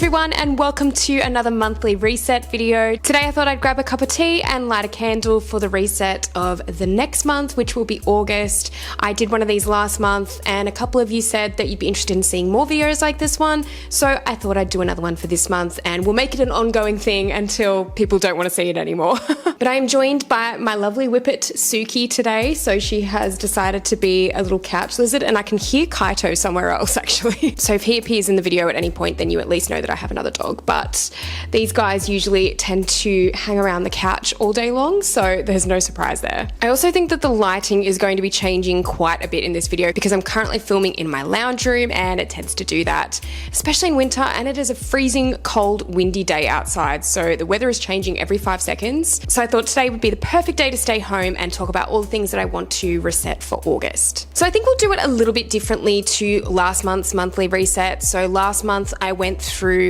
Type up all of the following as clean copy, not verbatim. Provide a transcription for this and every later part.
everyone, and welcome to another monthly reset video. Today I thought I'd grab a cup of tea and light a candle for the reset of the next month, which will be August. I did one of these last month and a couple of you said that you'd be interested in seeing more videos like this one, so I thought I'd do another one for this month and we'll make it an ongoing thing until people don't want to see it anymore. But I am joined by my lovely whippet Suki today, so she has decided to be a little couch lizard, and I can hear Kaito somewhere else actually. So if he appears in the video at any point, then you at least know that I have another dog, but these guys usually tend to hang around the couch all day long, so there's no surprise there. I also think that the lighting is going to be changing quite a bit in this video because I'm currently filming in my lounge room and it tends to do that, especially in winter, and it is a freezing cold windy day outside, so the weather is changing every 5 seconds. So I thought today would be the perfect day to stay home and talk about all the things that I want to reset for August. So I think we'll do it a little bit differently to last month's monthly reset. So last month I went through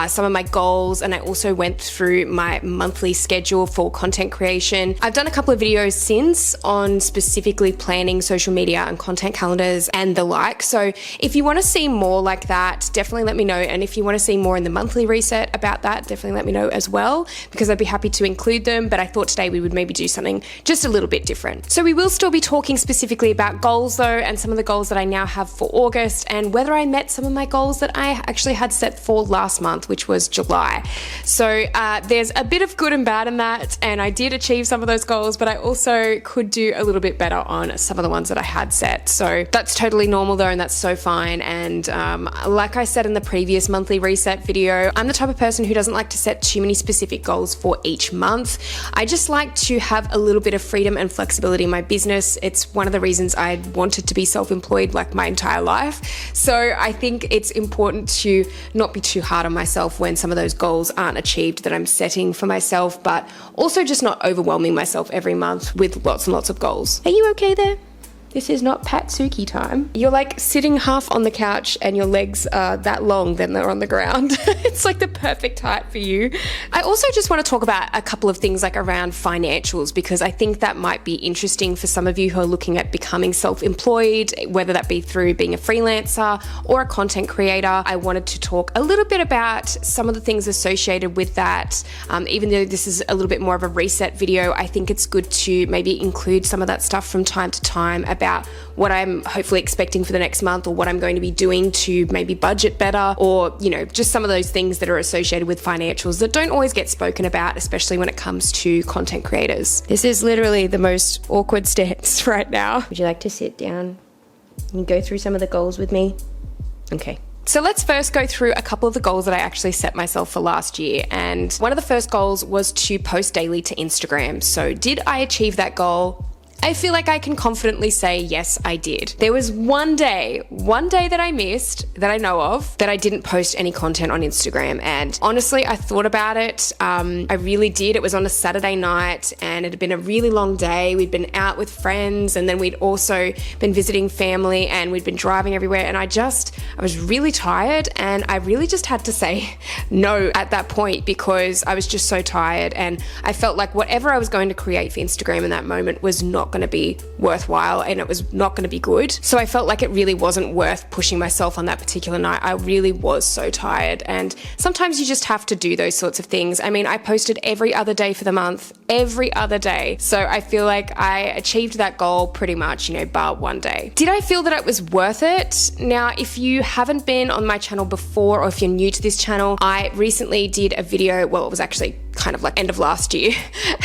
some of my goals, and I also went through my monthly schedule for content creation. I've done a couple of videos since on specifically planning social media and content calendars and the like. So if you want to see more like that, definitely let me know. And if you want to see more in the monthly reset about that, definitely let me know as well, because I'd be happy to include them. But I thought today we would maybe do something just a little bit different. So we will still be talking specifically about goals though, and some of the goals that I now have for August, and whether I met some of my goals that I actually had set for last month, which was July. So there's a bit of good and bad in that, and I did achieve some of those goals, but I also could do a little bit better on some of the ones that I had set. So that's totally normal though, and that's so fine. And like I said in the previous monthly reset video, I'm the type of person who doesn't like to set too many specific goals for each month. I just like to have a little bit of freedom and flexibility in my business. It's one of the reasons I wanted to be self-employed like my entire life. So I think it's important to not be too hard on myself when some of those goals aren't achieved that I'm setting for myself, but also just not overwhelming myself every month with lots and lots of goals. Are you okay there? This is not Pat Suki time. You're like sitting half on the couch and your legs are that long, then they're on the ground. It's like the perfect height for you. I also just want to talk about a couple of things like around financials, because I think that might be interesting for some of you who are looking at becoming self-employed, whether that be through being a freelancer or a content creator. I wanted to talk a little bit about some of the things associated with that. Even though this is a little bit more of a reset video, I think it's good to maybe include some of that stuff from time to time about what I'm hopefully expecting for the next month, or what I'm going to be doing to maybe budget better, or, you know, just some of those things that are associated with financials that don't always get spoken about, especially when it comes to content creators. This is literally the most awkward stance right now. Would you like to sit down and go through some of the goals with me? Okay. So let's first go through a couple of the goals that I actually set myself for last year. And one of the first goals was to post daily to Instagram. So did I achieve that goal? I feel like I can confidently say, yes, I did. There was one day that I missed, that I know of, that I didn't post any content on Instagram. And honestly, I thought about it. I really did. It was on a Saturday night and it had been a really long day. We'd been out with friends, and then we'd also been visiting family, and we'd been driving everywhere. And I was really tired, and I really just had to say no at that point because I was just so tired. And I felt like whatever I was going to create for Instagram in that moment was not going to be worthwhile, and it was not going to be good. So I felt like it really wasn't worth pushing myself on that particular night. I really was so tired, and sometimes you just have to do those sorts of things. I mean, I posted every other day for the month, every other day. So I feel like I achieved that goal pretty much, you know, bar one day. Did I feel that it was worth it? Now, if you haven't been on my channel before, or if you're new to this channel, I recently did a video, well, it was actually kind of like end of last year,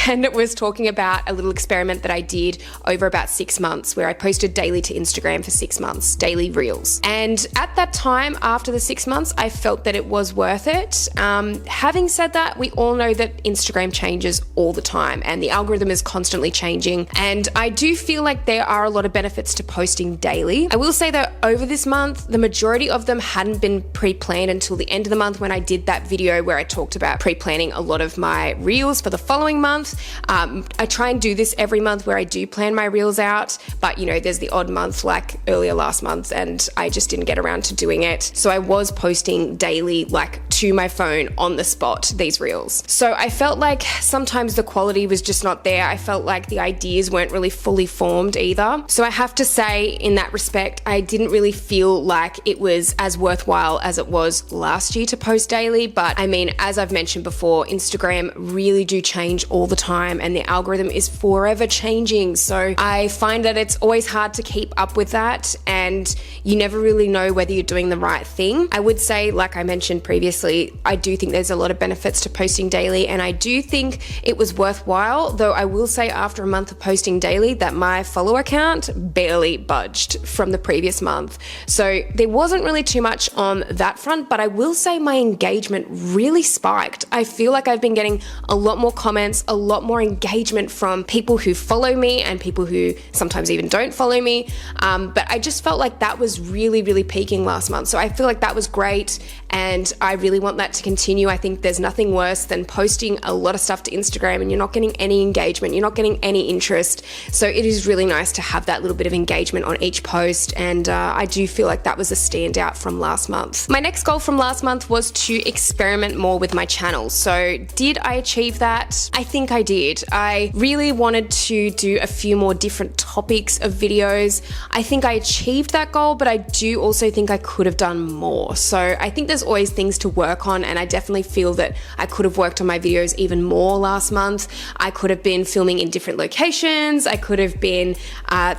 and it was talking about a little experiment that I did over about 6 months, where I posted daily to Instagram for 6 months, daily reels. And at that time, after the 6 months, I felt that it was worth it. Having said that, we all know that Instagram changes all the time and the algorithm is constantly changing. And I do feel like there are a lot of benefits to posting daily. I will say that over this month, the majority of them hadn't been pre-planned until the end of the month, when I did that video where I talked about pre-planning a lot of of my reels for the following month. I try and do this every month where I do plan my reels out, but you know, there's the odd month like earlier last month and I just didn't get around to doing it. So I was posting daily, like to my phone on the spot, these reels. So I felt like sometimes the quality was just not there. I felt like the ideas weren't really fully formed either. So I have to say, in that respect, I didn't really feel like it was as worthwhile as it was last year to post daily. But I mean, as I've mentioned before, Instagram really do change all the time and the algorithm is forever changing. So I find that it's always hard to keep up with that and you never really know whether you're doing the right thing. I would say, like I mentioned previously, I do think there's a lot of benefits to posting daily and I do think it was worthwhile, though I will say after a month of posting daily that my follower count barely budged from the previous month. So there wasn't really too much on that front, but I will say my engagement really spiked. I feel like I've been getting a lot more comments, a lot more engagement from people who follow me and people who sometimes even don't follow me. But I just felt like that was really peaking last month. So I feel like that was great and I really want that to continue. I think there's nothing worse than posting a lot of stuff to Instagram and you're not getting any engagement, you're not getting any interest. So it is really nice to have that little bit of engagement on each post and I do feel like that was a standout from last month. My next goal from last month was to experiment more with my channel. So did I achieve that? I think I did. I really wanted to do a few more different topics of videos. I think I achieved that goal, but I do also think I could have done more. So I think there's always things to work on and I definitely feel that I could have worked on my videos even more last month. I could have been filming in different locations. I could have been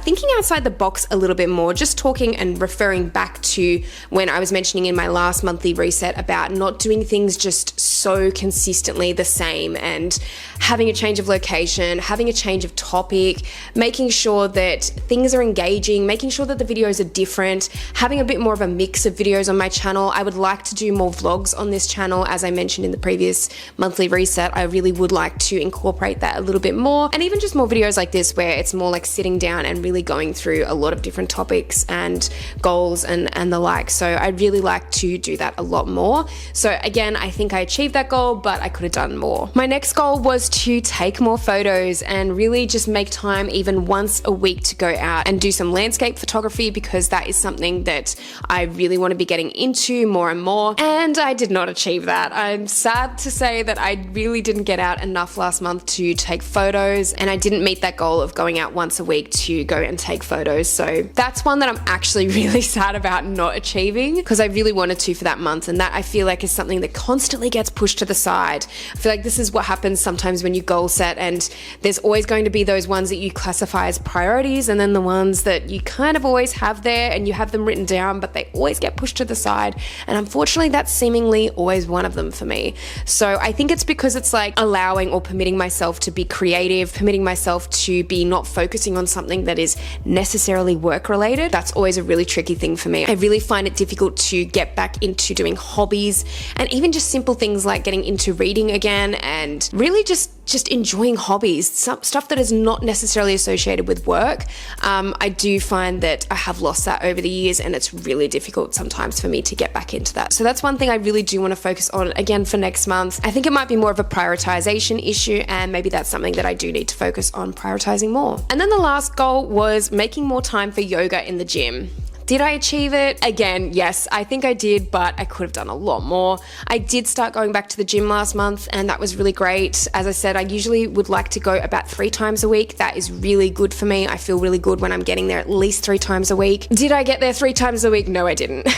thinking outside the box a little bit more, just talking and referring back to when I was mentioning in my last monthly reset about not doing things just so consistently the same and having a change of location, having a change of topic, making sure that things are engaging, making sure that the videos are different, having a bit more of a mix of videos on my channel. I would like to do more vlogs on this channel. As I mentioned in the previous monthly reset, I really would like to incorporate that a little bit more and even just more videos like this where it's more like sitting down and really going through a lot of different topics and goals and the like. So I'd really like to do that a lot more. So again, I think I achieved that goal, but I could have done more. My next goal was to take more photos and really just make time even once a week to go out and do some landscape photography because that is something that I really want to be getting into more and more. And I did not achieve that. I'm sad to say that I really didn't get out enough last month to take photos and I didn't meet that goal of going out once a week to go and take photos. So that's one that I'm actually really sad about not achieving because I really wanted to for that month and that I feel like is something that constantly gets pushed to the side. I feel like this is what happens sometimes when you goal set and there's always going to be those ones that you classify as priorities and then the ones that you kind of always have there and you have them written down but they always get pushed to the side and unfortunately that's seemingly always one of them for me. So I think it's because it's like allowing or permitting myself to be creative, permitting myself to be not focusing on something that is necessarily work related. That's always a really tricky thing for me. I really find it difficult to get back into doing hobbies and even just simple things like getting into reading again and really just enjoying hobbies, stuff that is not necessarily associated with work. I do find that I have lost that over the years and it's really difficult sometimes for me to get back into that. So that's one thing I really do want to focus on again for next month. I think it might be more of a prioritization issue and maybe that's something that I do need to focus on prioritizing more. And then the last goal was making more time for yoga in the gym. Did I achieve it? Again, yes, I think I did, but I could have done a lot more. I did start going back to the gym last month and that was really great. As I said, I usually would like to go about 3 times a week. That is really good for me. I feel really good when I'm getting there at least 3 times a week. Did I get there 3 times a week? No, I didn't.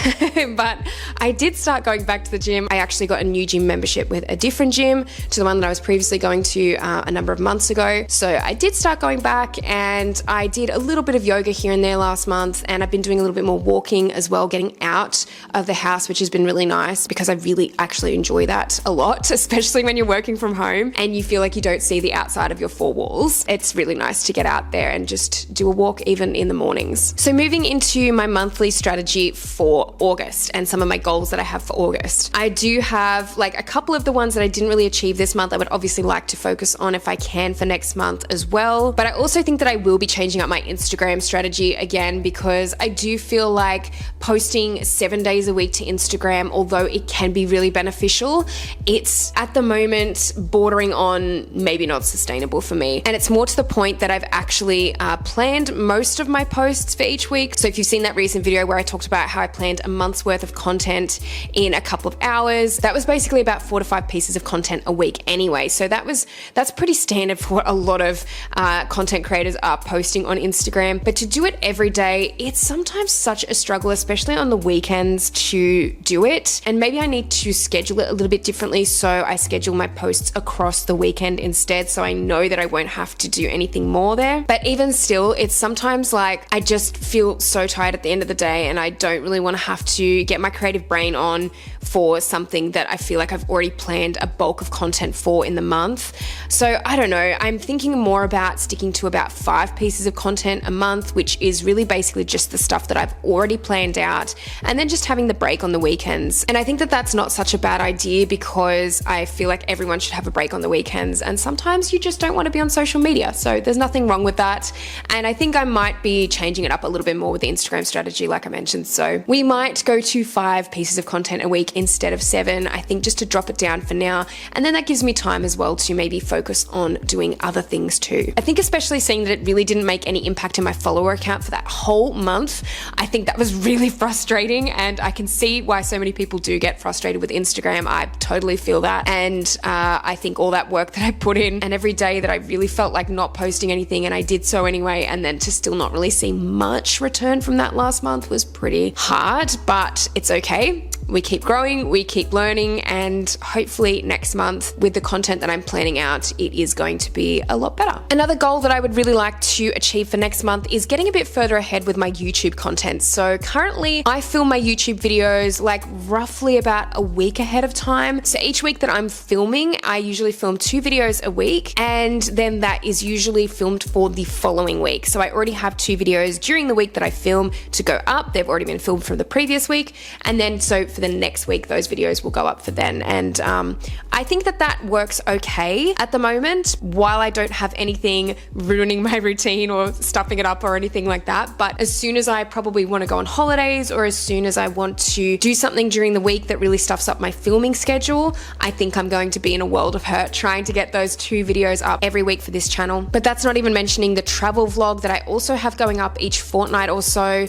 But I did start going back to the gym. I actually got a new gym membership with a different gym to the one that I was previously going to a number of months ago. So I did start going back and I did a little bit of yoga here and there last month and I've been doing a little bit more walking as well, getting out of the house, which has been really nice because I really actually enjoy that a lot, especially when you're working from home and you feel like you don't see the outside of your 4 walls. It's really nice to get out there and just do a walk even in the mornings. So moving into my monthly strategy for August and some of my goals that I have for August. I do have like a couple of the ones that I didn't really achieve this month I would obviously like to focus on if I can for next month as well. But I also think that I will be changing up my Instagram strategy again because I do feel feel like posting 7 days a week to Instagram, although it can be really beneficial, it's at the moment bordering on maybe not sustainable for me. And it's more to the point that I've actually planned most of my posts for each week. So if you've seen that recent video where I talked about how I planned a month's worth of content in a couple of hours, that was basically about 4 to 5 pieces of content a week anyway. So that's pretty standard for what a lot of content creators are posting on Instagram. But to do it every day, it's sometimes such a struggle, especially on the weekends, to do it. And maybe I need to schedule it a little bit differently, so I schedule my posts across the weekend instead, so I know that I won't have to do anything more there. But even still, it's sometimes like I just feel so tired at the end of the day, and I don't really want to have to get my creative brain on for something that I feel like I've already planned a bulk of content for in the month. So I don't know, I'm thinking more about sticking to about 5 pieces of content a month, which is really basically just the stuff that I've already planned out, and then just having the break on the weekends. And I think that that's not such a bad idea, because I feel like everyone should have a break on the weekends, and sometimes you just don't want to be on social media, so there's nothing wrong with that. And I think I might be changing it up a little bit more with the Instagram strategy, like I mentioned. So we might go to 5 pieces of content a week instead of 7, I think, just to drop it down for now. And then that gives me time as well to maybe focus on doing other things too. I think especially seeing that it really didn't make any impact in my follower account for that whole month, I think that was really frustrating, and I can see why so many people do get frustrated with Instagram. I totally feel that. And I think all that work that I put in, and every day that I really felt like not posting anything, and I did so anyway, and then to still not really see much return from that last month was pretty hard, but it's okay. We keep growing, we keep learning, and hopefully next month with the content that I'm planning out, it is going to be a lot better. Another goal that I would really like to achieve for next month is getting a bit further ahead with my YouTube content. So currently I film my YouTube videos like roughly about a week ahead of time. So each week that I'm filming, I usually film 2 videos a week, and then that is usually filmed for the following week. So I already have 2 videos during the week that I film to go up. They've already been filmed from the previous week. And then so for the next week, those videos will go up for then. And I think that that works okay at the moment, while I don't have anything ruining my routine or stuffing it up or anything like that. But as soon as I probably want to go on holidays, or as soon as I want to do something during the week that really stuffs up my filming schedule, I think I'm going to be in a world of hurt trying to get those 2 videos up every week for this channel. But that's not even mentioning the travel vlog that I also have going up each fortnight or so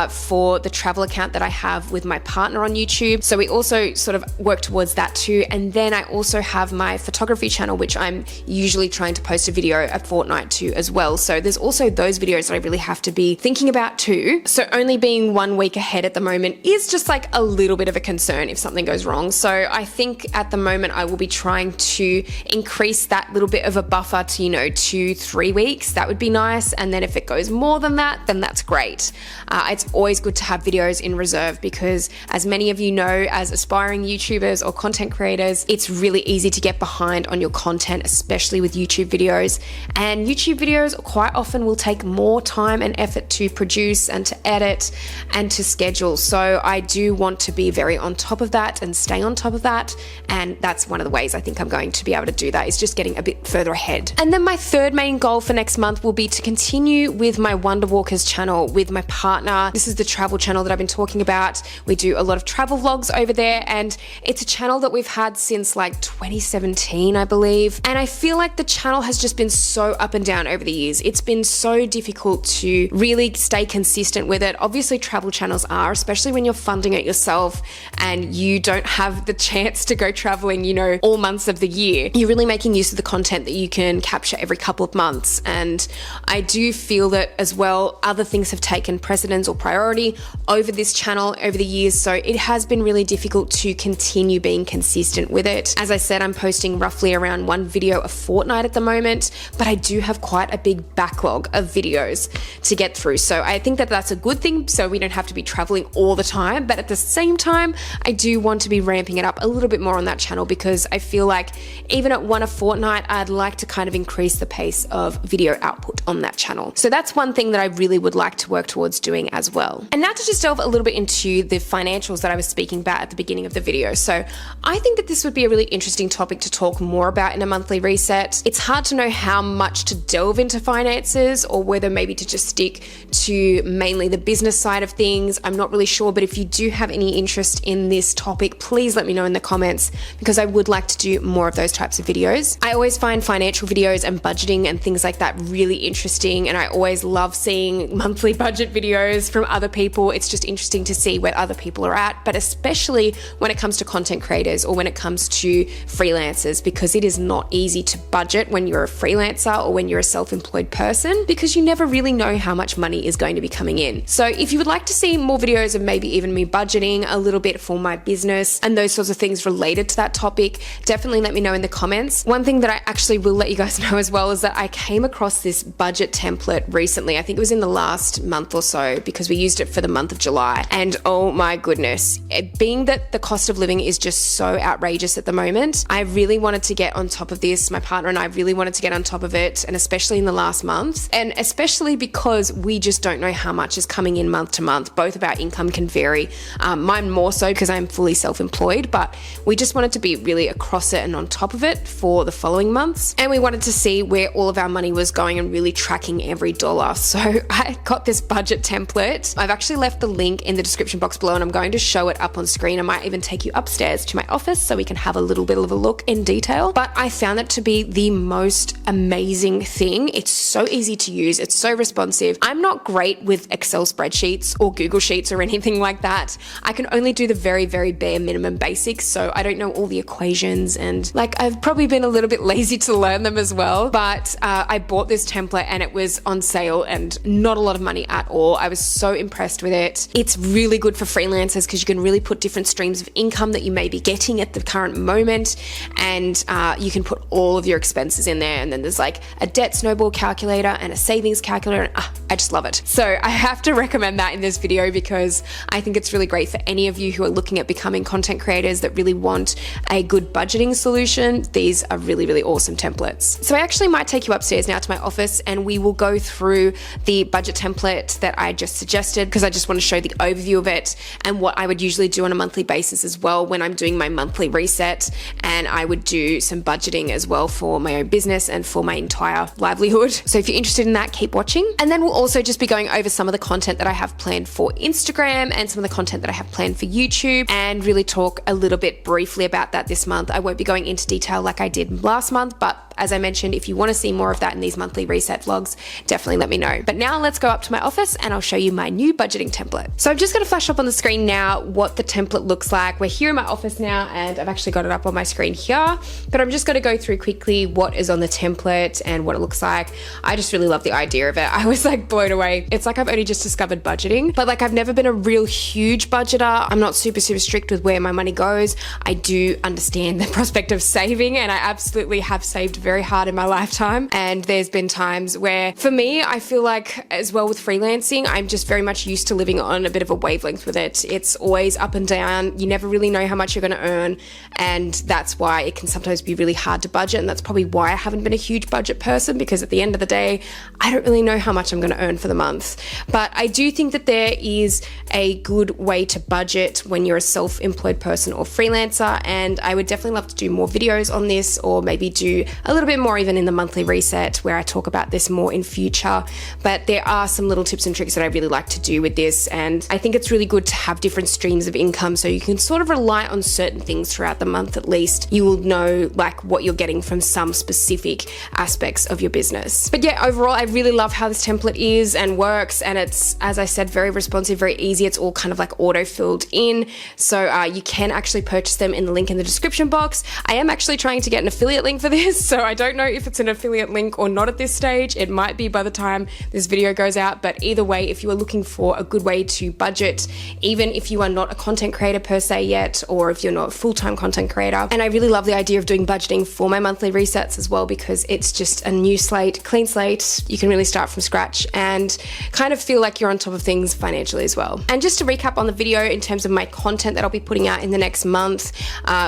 for the travel account that I have with my partner on YouTube. So we also sort of work towards that too. And then I also have my photography channel, which I'm usually trying to post a video a fortnight to as well. So there's also those videos that I really have to be thinking about too. So only being 1 week ahead at the moment is just like a little bit of a concern if something goes wrong. So I think at the moment I will be trying to increase that little bit of a buffer to, 2-3 weeks. That would be nice. And then if it goes more than that, then that's great. It's always good to have videos in reserve, because as many of you know, as aspiring YouTubers or content creators, it's really easy to get behind on your content, especially with YouTube videos. And YouTube videos quite often will take more time and effort to produce and to edit and to schedule. So I do want to be very on top of that and stay on top of that. And that's one of the ways I think I'm going to be able to do that, is just getting a bit further ahead. And then my third main goal for next month will be to continue with my Wonder Walkers channel with my partner. This is the travel channel that I've been talking about. We do a lot of travel vlogs over there, and it's a channel that we've had since like 2017, I believe. And I feel like the channel has just been so up and down over the years. It's been so difficult to really stay consistent with it. Obviously travel channels are, especially when you're funding it yourself and you don't have the chance to go traveling, all months of the year. You're really making use of the content that you can capture every couple of months. And I do feel that as well, other things have taken precedence or priority over this channel over the years. So it has been really difficult to continue being consistent with it. As I said, I'm posting roughly around 1 video a fortnight at the moment, but I do have quite a big backlog of videos to get through. So I think that that's a good thing, so we don't have to be traveling all the time. But at the same time, I do want to be ramping it up a little bit more on that channel, because I feel like even at 1 a fortnight, I'd like to kind of increase the pace of video output on that channel. So that's one thing that I really would like to work towards doing as well. And now to just delve a little bit into the financials that I was was speaking about at the beginning of the video. So I think that this would be a really interesting topic to talk more about in a monthly reset. It's hard to know how much to delve into finances or whether maybe to just stick to mainly the business side of things. I'm not really sure, but if you do have any interest in this topic, please let me know in the comments because I would like to do more of those types of videos. I always find financial videos and budgeting and things like that really interesting, and I always love seeing monthly budget videos from other people. It's just interesting to see where other people are at, but especially when it comes to content creators or when it comes to freelancers, because it is not easy to budget when you're a freelancer or when you're a self-employed person because you never really know how much money is going to be coming in. So if you would like to see more videos of maybe even me budgeting a little bit for my business and those sorts of things related to that topic, definitely let me know in the comments. One thing that I actually will let you guys know as well is that I came across this budget template recently. I think it was in the last month or so because we used it for the month of July. And oh my goodness, being that the cost of living is just so outrageous at the moment, I really wanted to get on top of this. My partner and I really wanted to get on top of it, and especially in the last month, and especially because we just don't know how much is coming in month to month. Both of our income can vary. Mine more so because I'm fully self-employed, but we just wanted to be really across it and on top of it for the following months. And we wanted to see where all of our money was going and really tracking every dollar. So I got this budget template. I've actually left the link in the description box below and I'm going to show it up on screen. I might even take you upstairs to my office so we can have a little bit of a look in detail. But I found it to be the most amazing thing. It's so easy to use. It's so responsive. I'm not great with Excel spreadsheets or Google Sheets or anything like that. I can only do the very, very bare minimum basics. So I don't know all the equations, and like I've probably been a little bit lazy to learn them as well. But I bought this template and it was on sale and not a lot of money at all. I was so impressed with it. It's really good for freelancers because you can really put different streams of income that you may be getting at the current moment, and you can put all of your expenses in there. And then there's like a debt snowball calculator and a savings calculator, and I just love it. So I have to recommend that in this video because I think it's really great for any of you who are looking at becoming content creators that really want a good budgeting solution. These are really, really awesome templates. So I actually might take you upstairs now to my office and we will go through the budget template that I just suggested because I just want to show the overview of it and what I would usually do on a monthly basis as well when I'm doing my monthly reset. And I would do some budgeting as well for my own business and for my entire livelihood. So if you're interested in that, keep watching. And then we'll also just be going over some of the content that I have planned for Instagram and some of the content that I have planned for YouTube, and really talk a little bit briefly about that this month. I won't be going into detail like I did last month, but as I mentioned, if you want to see more of that in these monthly reset vlogs, definitely let me know. But now let's go up to my office and I'll show you my new budgeting template. So I'm just going to flash up on the screen now what the template looks like. We're here in my office now and I've actually got it up on my screen here, but I'm just going to go through quickly what is on the template and what it looks like. I just really love the idea of it. I was like blown away. It's like I've only just discovered budgeting, but like I've never been a real huge budgeter. I'm not super strict with where my money goes. I do understand the prospect of saving, and I absolutely have saved very hard in my lifetime. And there's been times where for me, I feel like as well with freelancing, I'm just very much used to living on a bit of a wavelength with it. It's always up and down. You never really know how much you're going to earn. And that's why it can sometimes be really hard to budget. And that's probably why I haven't been a huge budget person, because at the end of the day, I don't really know how much I'm going to earn for the month. But I do think that there is a good way to budget when you're a self-employed person or freelancer. And I would definitely love to do more videos on this, or maybe do a little bit more even in the monthly reset where I talk about this more in future. But there are some little tips and tricks that I really like to do with this. And I think it's really good to have different streams of income so you can sort of rely on certain things throughout the month. At least you will know like what you're getting from some specific aspects of your business. But yeah, overall, I really love how this template is and works. And it's, as I said, very responsive, very easy. It's all kind of like auto filled in. So you can actually purchase them in the link in the description box. I am actually trying to get an affiliate link for this. So I don't know if it's an affiliate link or not at this stage. It might be by the time this video goes out, but either way, if you are looking for a good way to budget, even if you are not a content creator per se yet, or if you're not a full-time content creator. And I really love the idea of doing budgeting for my monthly resets as well, because it's just a new slate, clean slate. You can really start from scratch and kind of feel like you're on top of things financially as well. And just to recap on the video in terms of my content that I'll be putting out in the next month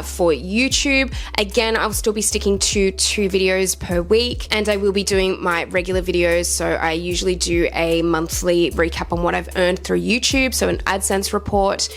for YouTube, again, I'll still be sticking to 2 2 videos per week, and I will be doing my regular videos. So I usually do a monthly recap on what I've earned through YouTube, so an AdSense report.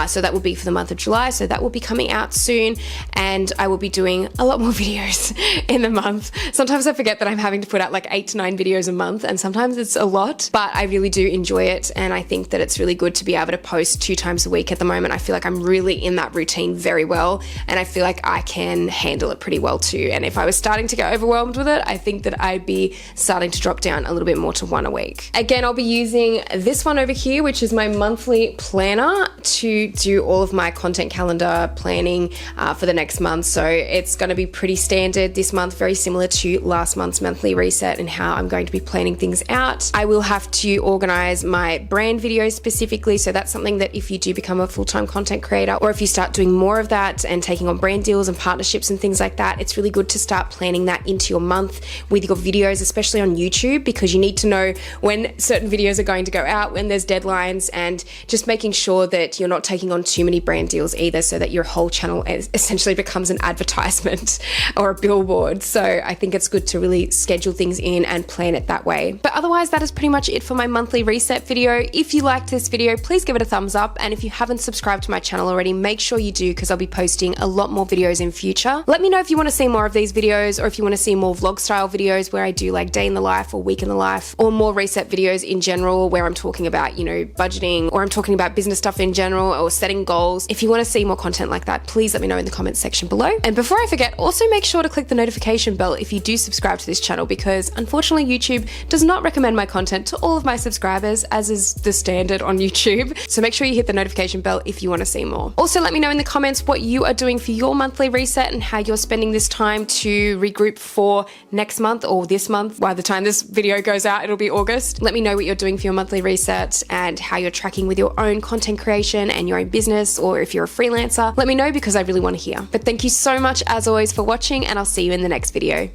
So that will be for the month of July, so that will be coming out soon, and I will be doing a lot more videos in the month. Sometimes I forget that I'm having to put out like 8 to 9 videos a month, and sometimes it's a lot, but I really do enjoy it, and I think that it's really good to be able to post 2 times a week at the moment. I feel like I'm really in that routine very well, and I feel like I can handle it pretty well too. And if I was starting to get overwhelmed with it, I think that I'd be starting to drop down a little bit more to 1 a week. Again, I'll be using this one over here, which is my monthly planner, to do all of my content calendar planning for the next month. So it's going to be pretty standard this month, very similar to last month's monthly reset and how I'm going to be planning things out. I will have to organize my brand videos specifically. So that's something that if you do become a full-time content creator, or if you start doing more of that and taking on brand deals and partnerships and things like that, it's really good to start planning that into your month with your videos, especially on YouTube, because you need to know when certain videos are going to go out, when there's deadlines, and just making sure that you're not taking on too many brand deals either, so that your whole channel essentially becomes an advertisement or a billboard. So I think it's good to really schedule things in and plan it that way. But otherwise, that is pretty much it for my monthly reset video. If you liked this video, please give it a thumbs up, and if you haven't subscribed to my channel already, make sure you do, because I'll be posting a lot more videos in future. Let me know if you want to see more of these videos, or if you want to see more vlog style videos where I do like day in the life or week in the life, or more reset videos in general where I'm talking about, you know, budgeting, or I'm talking about business stuff in general, or setting goals. If you want to see more content like that, please let me know in the comments section below. And before I forget, also make sure to click the notification bell if you do subscribe to this channel, because unfortunately YouTube does not recommend my content to all of my subscribers, as is the standard on YouTube. So make sure you hit the notification bell if you want to see more. Also, let me know in the comments what you are doing for your monthly reset and how you're spending this time to regroup for next month, or this month. By the time this video goes out, it'll be August. Let me know what you're doing for your monthly reset and how you're tracking with your own content creation and your own business, or if you're a freelancer. Let me know, because I really want to hear. But thank you so much as always for watching, and I'll see you in the next video.